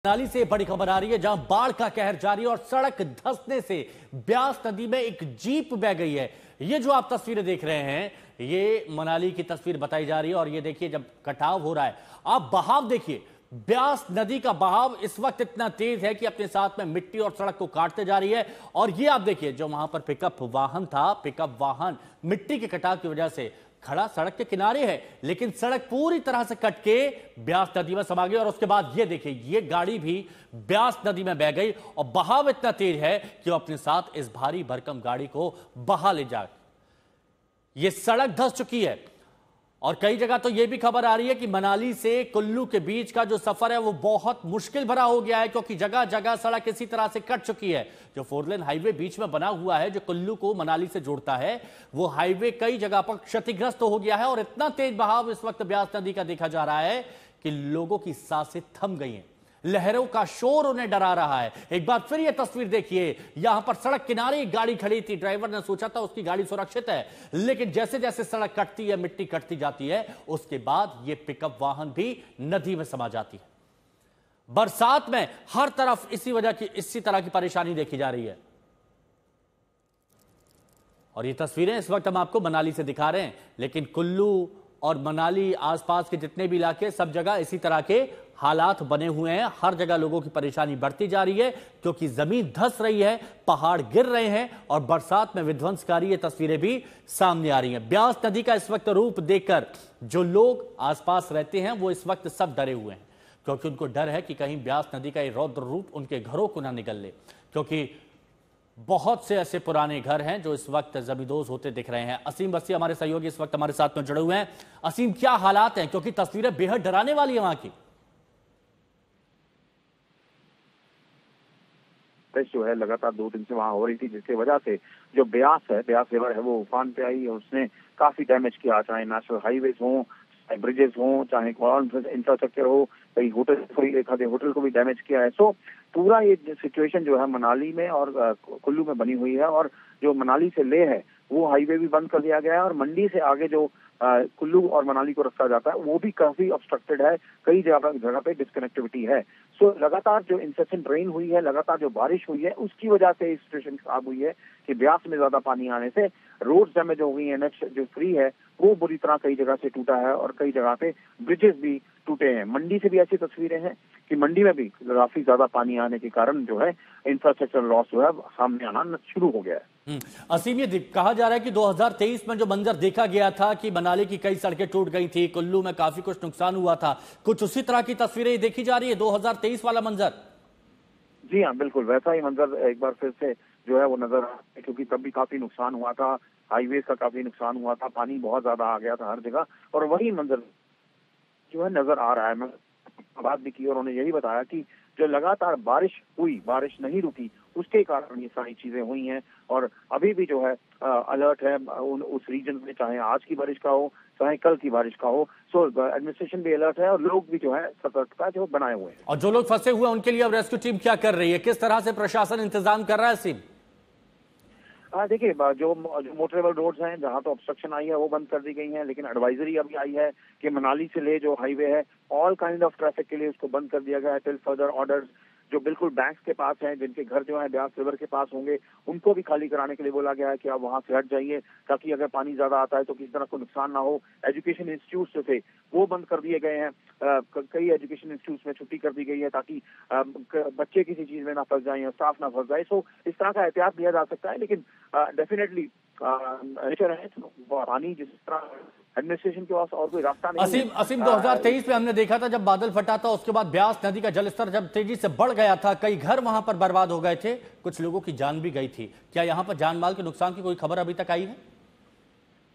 मनाली से बड़ी खबर आ रही है जहां बाढ़ का कहर जारी है और सड़क धंसने से ब्यास नदी में एक जीप बह गई है। ये जो आप तस्वीरें देख रहे हैं ये मनाली की तस्वीर बताई जा रही है और ये देखिए जब कटाव हो रहा है आप बहाव देखिए। ब्यास नदी का बहाव इस वक्त इतना तेज है कि अपने साथ में मिट्टी और सड़क को काटते जा रही है। और ये आप देखिए जो वहां पर पिकअप वाहन था, पिकअप वाहन मिट्टी के कटाव की वजह से खड़ा सड़क के किनारे है, लेकिन सड़क पूरी तरह से कट के ब्यास नदी में समा गई। और उसके बाद ये देखिए ये गाड़ी भी ब्यास नदी में बह गई और बहाव इतना तेज है कि वो अपने साथ इस भारी भरकम गाड़ी को बहा ले जाए। ये सड़क धंस चुकी है और कई जगह तो यह भी खबर आ रही है कि मनाली से कुल्लू के बीच का जो सफर है वो बहुत मुश्किल भरा हो गया है, क्योंकि जगह जगह सड़क इसी तरह से कट चुकी है। जो 4 लेन हाईवे बीच में बना हुआ है जो कुल्लू को मनाली से जोड़ता है, वो हाईवे कई जगह पर क्षतिग्रस्त हो गया है और इतना तेज बहाव इस वक्त ब्यास नदी का देखा जा रहा है कि लोगों की सांसें थम गई हैं। लहरों का शोर उन्हें डरा रहा है। एक बार फिर यह तस्वीर देखिए, यहां पर सड़क किनारे एक गाड़ी खड़ी थी। ड्राइवर ने सोचा था उसकी गाड़ी सुरक्षित है, लेकिन जैसे जैसे सड़क कटती है, मिट्टी कटती जाती है, उसके बाद यह पिकअप वाहन भी नदी में समा जाती है। बरसात में हर तरफ इसी तरह की परेशानी देखी जा रही है। और ये तस्वीरें इस वक्त हम आपको मनाली से दिखा रहे हैं, लेकिन कुल्लू और मनाली आसपास के जितने भी इलाके, सब जगह इसी तरह के हालात बने हुए हैं। हर जगह लोगों की परेशानी बढ़ती जा रही है क्योंकि जमीन धंस रही है, पहाड़ गिर रहे हैं और बरसात में विध्वंसकारी ये तस्वीरें भी सामने आ रही हैं। ब्यास नदी का इस वक्त रूप देखकर जो लोग आसपास रहते हैं वो इस वक्त सब डरे हुए हैं, क्योंकि उनको डर है कि कहीं ब्यास नदी का ये रौद्र रूप उनके घरों को ना निगल ले, क्योंकि बहुत से ऐसे पुराने घर हैं जो इस वक्त जमींदोज होते दिख रहे हैं। असीम बस्सी हमारे सहयोगी इस वक्त हमारे साथ में जुड़े हुए हैं। असीम, क्या हालात हैं, क्योंकि तस्वीरें बेहद डराने वाली है वहां की। जो है लगातार 2 दिन से वहां हो रही थी, जिसकी वजह से जो ब्यास रिवर है वो उफान पे आई और उसने काफी डैमेज किया, चाहे नेशनल हाईवेज हो, चाहे ब्रिजेस हो, चाहे इंफ्रास्ट्रक्चर हो, कई होटल को भी डैमेज किया है। सो पूरा ये सिचुएशन जो है मनाली में और कुल्लू में बनी हुई है। और जो मनाली से ले है वो हाईवे भी बंद कर दिया गया है और मंडी से आगे जो कुल्लू और मनाली को रास्ता जाता है वो भी काफी ऑब्स्ट्रक्टेड है, कई जगह पे डिस्कनेक्टिविटी है। सो लगातार जो इंसेसेंट रेन हुई है, लगातार जो बारिश हुई है, उसकी वजह से सिचुएशन खराब हुई है कि ब्यास में ज्यादा पानी आने से रोड डैमेज हो गई है। नेक्स्ट जो फ्री है वो बुरी तरह कई जगह से टूटा है और कई जगह पे ब्रिजेस भी टूटे हैं। मंडी से भी ऐसी तस्वीरें हैं कि मंडी में भी काफी ज्यादा पानी आने के कारण जो है इंफ्रास्ट्रक्चर लॉस जो है सामने आना शुरू हो गया है। असीम, ये कहा जा रहा है कि 2023 में जो मंजर देखा गया था कि मनाली की कई सड़कें टूट गई थी, कुल्लू में काफी कुछ नुकसान हुआ था, कुछ उसी तरह की तस्वीरें देखी जा रही है 2023 वाला मंजर। जी हाँ, बिल्कुल वैसा ही मंजर एक बार फिर से जो है वो नजर, क्योंकि तब भी काफी नुकसान हुआ था, हाईवे का काफी नुकसान हुआ था, पानी बहुत ज्यादा आ गया था हर जगह, और वही मंजर जो है नजर आ रहा है। मैं बात भी की और उन्होंने यही बताया कि जो लगातार बारिश नहीं रुकी, उसके कारण ये सारी चीजें हुई हैं। और अभी भी जो है अलर्ट है उस रीजन में, चाहे आज की बारिश का हो चाहे कल की बारिश का हो। सो एडमिनिस्ट्रेशन भी अलर्ट है और लोग भी जो है सतर्कता जो बनाए हुए हैं। और जो लोग फंसे हुए हैं उनके लिए अब रेस्क्यू टीम क्या कर रही है, किस तरह से प्रशासन इंतजाम कर रहा है? सीम देखिए, जो मोटरेबल रोड्स हैं जहां तो ऑब्स्ट्रक्शन आई है वो बंद कर दी गई हैं, लेकिन एडवाइजरी अभी आई है कि मनाली से ले जो हाईवे है ऑल काइंड ऑफ ट्रैफिक के लिए उसको बंद कर दिया गया है टिल फर्दर ऑर्डर्स। जो बिल्कुल बैंक्स के पास हैं, जिनके घर जो है ब्यास रिवर के पास होंगे, उनको भी खाली कराने के लिए बोला गया है कि आप वहां से हट जाइए, ताकि अगर पानी ज्यादा आता है तो किसी तरह को नुकसान ना हो। एजुकेशन इंस्टीट्यूट जो थे वो बंद कर दिए गए हैं, कई एजुकेशन इंस्टीट्यूट में छुट्टी कर दी गई है ताकि बच्चे किसी चीज में ना फंस जाए या स्टाफ ना फंस जाए। सो इस तरह का एहतियात लिया जा सकता है, लेकिन डेफिनेटली पानी जिस तरह एडमिनिस्ट्रेशन के पास और कोई रास्ता नहीं। असीम 2023 में हमने देखा था जब बादल फटा था, उसके बाद ब्यास नदी का जलस्तर जब तेजी से बढ़ गया था, कई घर वहां पर बर्बाद हो गए थे, कुछ लोगों की जान भी गई थी। क्या यहां पर जान माल के नुकसान की कोई खबर अभी तक आई है?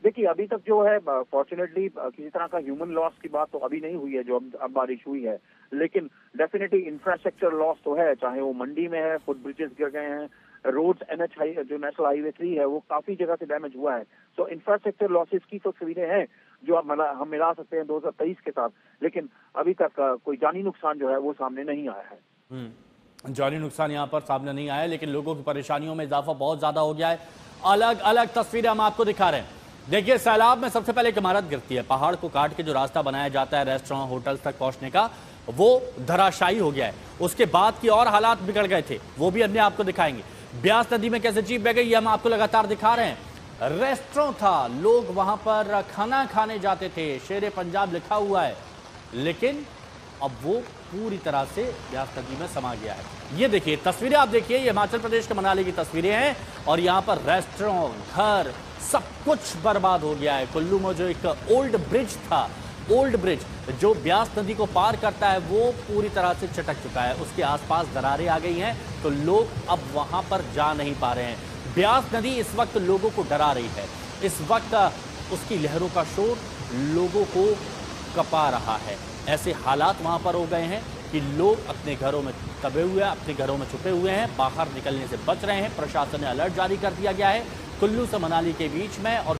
देखिए, अभी तक जो है फॉर्चुनेटली किसी तरह का ह्यूमन लॉस की बात तो अभी नहीं हुई है जो अब बारिश हुई है, लेकिन डेफिनेटली इंफ्रास्ट्रक्चर लॉस तो है, चाहे वो मंडी में है, फुट ब्रिजेस गिर गए हैं, रोड्स NH जो नेशनल हाईवे 3 है वो काफी जगह से डैमेज हुआ है। सो इंफ्रास्ट्रक्चर लॉसेस की तो तस्वीरें हैं जो हम मिला सकते हैं 2023 के साथ, लेकिन अभी तक कोई जानी नुकसान जो है वो सामने नहीं आया है। जानी नुकसान यहाँ पर सामने नहीं आया, लेकिन लोगों की परेशानियों में इजाफा बहुत ज्यादा हो गया है। अलग अलग तस्वीरें हम आपको दिखा रहे हैं। देखिए, सैलाब में सबसे पहले एक इमारत गिरती है, पहाड़ को काट के जो रास्ता बनाया जाता है रेस्टोरेंट होटल तक पहुंचने का, वो धराशायी हो गया है। उसके बाद की और हालात बिगड़ गए थे, वो भी अपने आपको दिखाएंगे। ब्यास नदी में कैसे जीप बह गई, ये हम आपको लगातार दिखा रहे हैं। रेस्टोरेंट था, लोग वहां पर खाना खाने जाते थे, शेरे पंजाब लिखा हुआ है, लेकिन अब वो पूरी तरह से ब्यास नदी में समा गया है। ये देखिए तस्वीरें, आप देखिए, ये हिमाचल प्रदेश के मनाली की तस्वीरें हैं और यहाँ पर रेस्टोरेंट, घर, सब कुछ बर्बाद हो गया है। कुल्लू में जो एक ओल्ड ब्रिज था, ओल्ड ब्रिज जो ब्यास नदी को पार करता है, वो पूरी तरह से चटक चुका है। उसके आसपास दरारें आ गई हैं, तो लोग अब वहां पर जा नहीं पा रहे हैं। ब्यास नदी इस वक्त लोगों को डरा रही है। इस वक्त उसकी लहरों का शोर लोगों को कपा रहा है। ऐसे हालात वहां पर हो गए हैं कि लोग अपने घरों में दबे हुए हैं, अपने घरों में छुपे हुए हैं, बाहर निकलने से बच रहे हैं। प्रशासन ने अलर्ट जारी कर दिया गया है कुल्लू से मनाली के बीच में। और